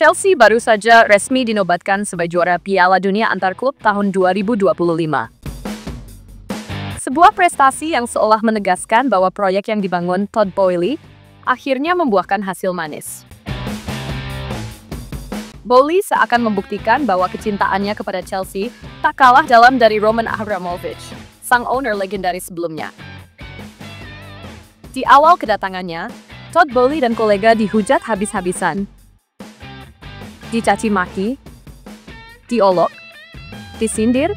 Chelsea baru saja resmi dinobatkan sebagai juara Piala Dunia antar klub tahun 2025. Sebuah prestasi yang seolah menegaskan bahwa proyek yang dibangun Todd Boehly akhirnya membuahkan hasil manis. Boehly seakan membuktikan bahwa kecintaannya kepada Chelsea tak kalah dalam dari Roman Abramovich, sang owner legendaris sebelumnya. Di awal kedatangannya, Todd Boehly dan kolega dihujat habis-habisan. Dicaci maki, diolok, disindir,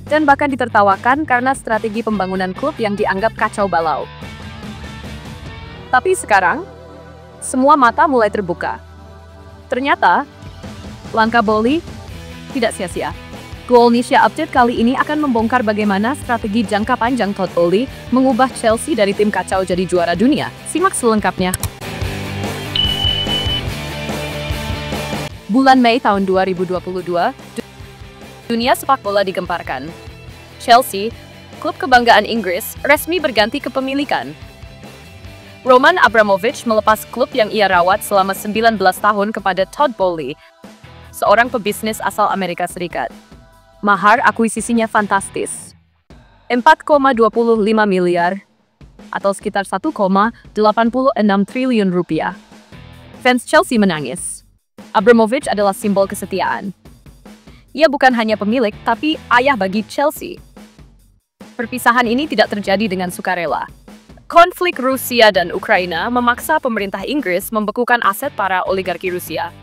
dan bahkan ditertawakan karena strategi pembangunan klub yang dianggap kacau balau. Tapi sekarang, semua mata mulai terbuka. Ternyata, langkah Boehly tidak sia-sia. Goalnesia Update kali ini akan membongkar bagaimana strategi jangka panjang Todd Boehly mengubah Chelsea dari tim kacau jadi juara dunia. Simak selengkapnya. Bulan Mei tahun 2022, dunia sepak bola digemparkan. Chelsea, klub kebanggaan Inggris, resmi berganti kepemilikan. Roman Abramovich melepas klub yang ia rawat selama 19 tahun kepada Todd Boehly, seorang pebisnis asal Amerika Serikat. Mahar akuisisinya fantastis. 4,25 miliar atau sekitar 1,86 triliun rupiah. Fans Chelsea menangis. Abramovich adalah simbol kesetiaan. Ia bukan hanya pemilik, tapi ayah bagi Chelsea. Perpisahan ini tidak terjadi dengan sukarela. Konflik Rusia dan Ukraina memaksa pemerintah Inggris membekukan aset para oligarki Rusia.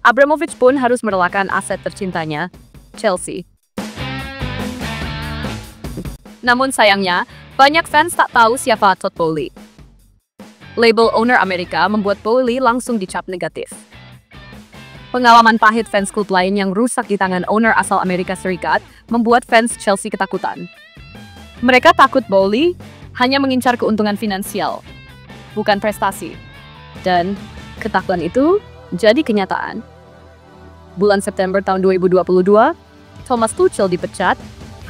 Abramovich pun harus merelakan aset tercintanya, Chelsea. Namun sayangnya, banyak fans tak tahu siapa Todd Boehly. Label owner Amerika membuat Boehly langsung dicap negatif. Pengalaman pahit fans klub lain yang rusak di tangan owner asal Amerika Serikat membuat fans Chelsea ketakutan. Mereka takut Boehly hanya mengincar keuntungan finansial, bukan prestasi. Dan ketakutan itu jadi kenyataan. Bulan September tahun 2022, Thomas Tuchel dipecat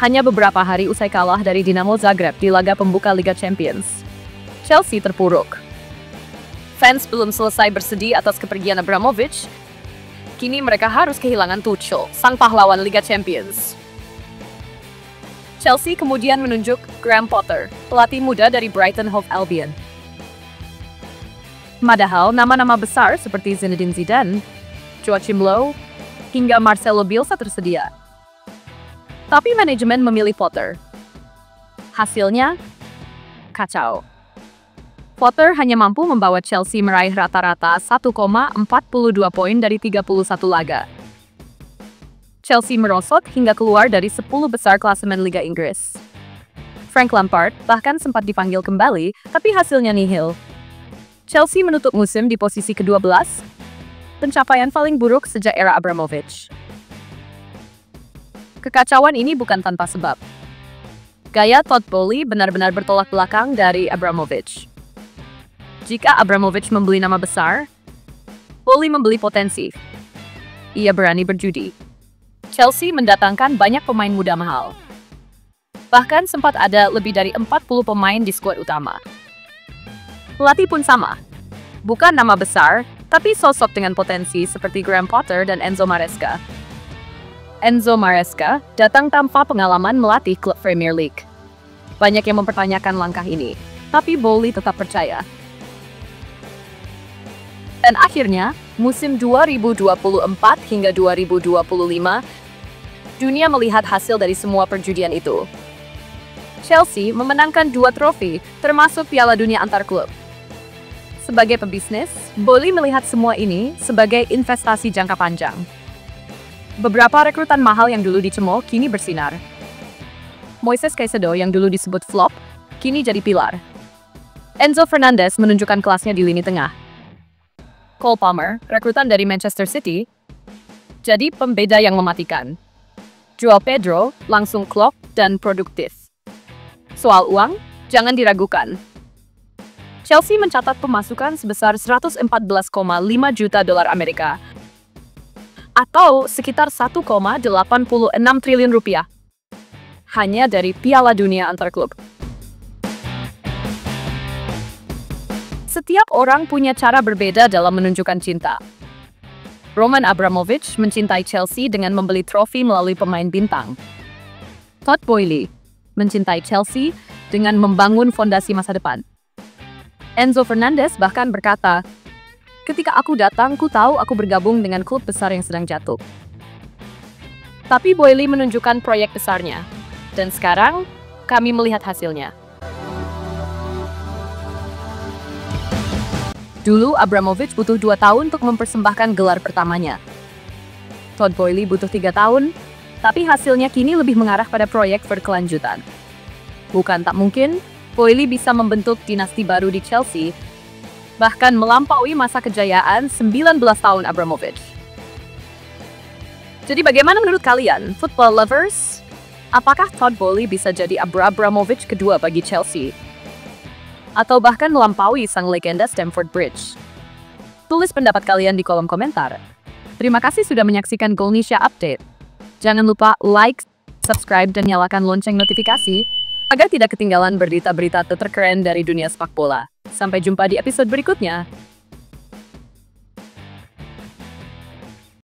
hanya beberapa hari usai kalah dari Dinamo Zagreb di laga pembuka Liga Champions. Chelsea terpuruk. Fans belum selesai bersedih atas kepergian Abramovich. Kini mereka harus kehilangan Tuchel, sang pahlawan Liga Champions. Chelsea kemudian menunjuk Graham Potter, pelatih muda dari Brighton Hove Albion. Padahal nama-nama besar seperti Zinedine Zidane, Joachim Low, hingga Marcelo Bielsa tersedia. Tapi manajemen memilih Potter. Hasilnya, kacau. Potter hanya mampu membawa Chelsea meraih rata-rata 1,42 poin dari 31 laga. Chelsea merosot hingga keluar dari 10 besar klasemen Liga Inggris. Frank Lampard bahkan sempat dipanggil kembali, tapi hasilnya nihil. Chelsea menutup musim di posisi ke-12, pencapaian paling buruk sejak era Abramovich. Kekacauan ini bukan tanpa sebab. Gaya Todd Boehly benar-benar bertolak belakang dari Abramovich. Jika Abramovich membeli nama besar, Boehly membeli potensi. Ia berani berjudi. Chelsea mendatangkan banyak pemain muda mahal. Bahkan sempat ada lebih dari 40 pemain di skuad utama. Pelatih pun sama. Bukan nama besar, tapi sosok dengan potensi seperti Graham Potter dan Enzo Maresca. Enzo Maresca datang tanpa pengalaman melatih klub Premier League. Banyak yang mempertanyakan langkah ini, tapi Boehly tetap percaya. Dan akhirnya, musim 2024 hingga 2025, dunia melihat hasil dari semua perjudian itu. Chelsea memenangkan 2 trofi, termasuk Piala Dunia antar klub. Sebagai pebisnis, Boehly melihat semua ini sebagai investasi jangka panjang. Beberapa rekrutan mahal yang dulu dicemooh kini bersinar. Moises Caicedo yang dulu disebut flop, kini jadi pilar. Enzo Fernandez menunjukkan kelasnya di lini tengah. Cole Palmer, rekrutan dari Manchester City, jadi pembeda yang mematikan. Joao Pedro langsung klop dan produktif. Soal uang, jangan diragukan. Chelsea mencatat pemasukan sebesar 114,5 juta dolar Amerika atau sekitar 1,86 triliun rupiah hanya dari Piala Dunia antar klub. Setiap orang punya cara berbeda dalam menunjukkan cinta. Roman Abramovich mencintai Chelsea dengan membeli trofi melalui pemain bintang. Todd Boehly mencintai Chelsea dengan membangun fondasi masa depan. Enzo Fernandez bahkan berkata, "Ketika aku datang, ku tahu aku bergabung dengan klub besar yang sedang jatuh." Tapi Boehly menunjukkan proyek besarnya. Dan sekarang, kami melihat hasilnya. Dulu, Abramovich butuh 2 tahun untuk mempersembahkan gelar pertamanya. Todd Boehly butuh 3 tahun, tapi hasilnya kini lebih mengarah pada proyek berkelanjutan. Bukan tak mungkin, Boehly bisa membentuk dinasti baru di Chelsea, bahkan melampaui masa kejayaan 19 tahun Abramovich. Jadi bagaimana menurut kalian, football lovers? Apakah Todd Boehly bisa jadi Abramovich kedua bagi Chelsea? Atau bahkan melampaui sang legenda Stamford Bridge? Tulis pendapat kalian di kolom komentar. Terima kasih sudah menyaksikan Goalnesia Update. Jangan lupa like, subscribe, dan nyalakan lonceng notifikasi agar tidak ketinggalan berita-berita terkeren dari dunia sepak bola. Sampai jumpa di episode berikutnya.